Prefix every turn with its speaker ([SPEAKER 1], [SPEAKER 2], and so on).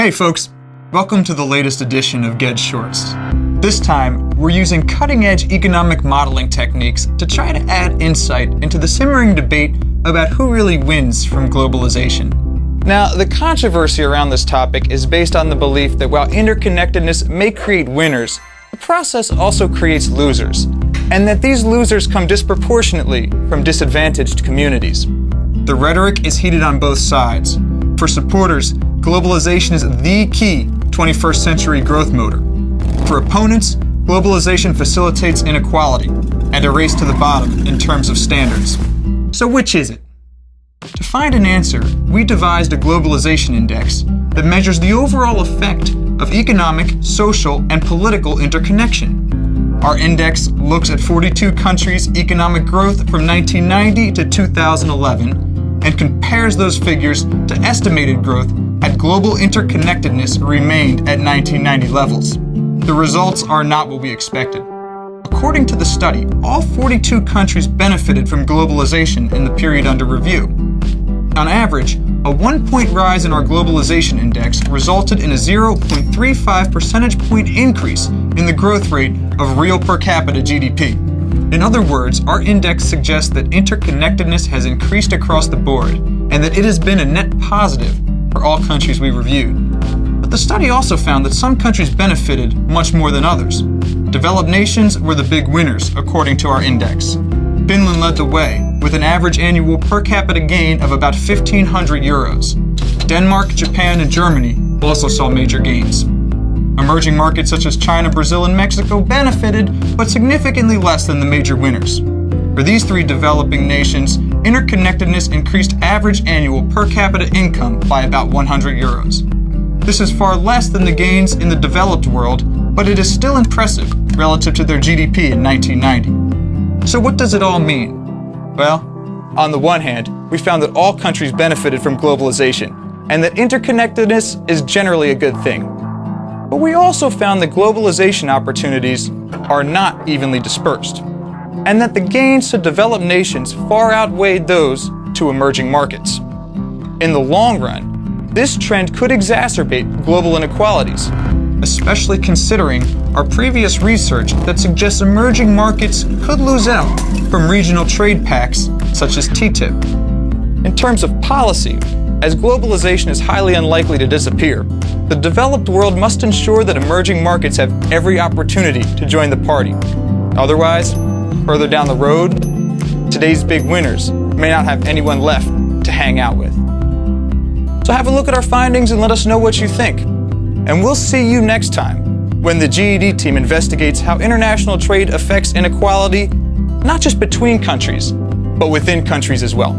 [SPEAKER 1] Hey folks, welcome to the latest edition of Get Shorts. This time, we're using cutting-edge economic modeling techniques to try to add insight into the simmering debate about who really wins from globalization. Now, the controversy around this topic is based on the belief that while interconnectedness may create winners, the process also creates losers, and that these losers come disproportionately from disadvantaged communities. The rhetoric is heated on both sides. For supporters, globalization is the key 21st century growth motor. For opponents, globalization facilitates inequality and a race to the bottom in terms of standards. So which is it? To find an answer, we devised a globalization index that measures the overall effect of economic, social, and political interconnection. Our index looks at 42 countries' economic growth from 1990 to 2011 and compares those figures to estimated growth had global interconnectedness remained at 1990 levels. The results are not what we expected. According to the study, all 42 countries benefited from globalization in the period under review. On average, a 1-point rise in our globalization index resulted in a 0.35 percentage point increase in the growth rate of real per capita GDP. In other words, our index suggests that interconnectedness has increased across the board and that it has been a net positive for all countries we reviewed. But the study also found that some countries benefited much more than others. Developed nations were the big winners, according to our index. Finland led the way, with an average annual per capita gain of about 1,500 euros. Denmark, Japan, and Germany also saw major gains. Emerging markets such as China, Brazil, and Mexico benefited, but significantly less than the major winners. For these three developing nations, interconnectedness increased average annual per capita income by about 100 euros. This is far less than the gains in the developed world, but it is still impressive relative to their GDP in 1990. So what does it all mean? Well, on the one hand, we found that all countries benefited from globalization, and that interconnectedness is generally a good thing. But we also found that globalization opportunities are not evenly dispersed, and that the gains to developed nations far outweighed those to emerging markets. In the long run, this trend could exacerbate global inequalities, especially considering our previous research that suggests emerging markets could lose out from regional trade pacts such as TTIP. In terms of policy, as globalization is highly unlikely to disappear, the developed world must ensure that emerging markets have every opportunity to join the party. Otherwise, further down the road, today's big winners may not have anyone left to hang out with. So have a look at our findings and let us know what you think. And we'll see you next time when the GED team investigates how international trade affects inequality, not just between countries, but within countries as well.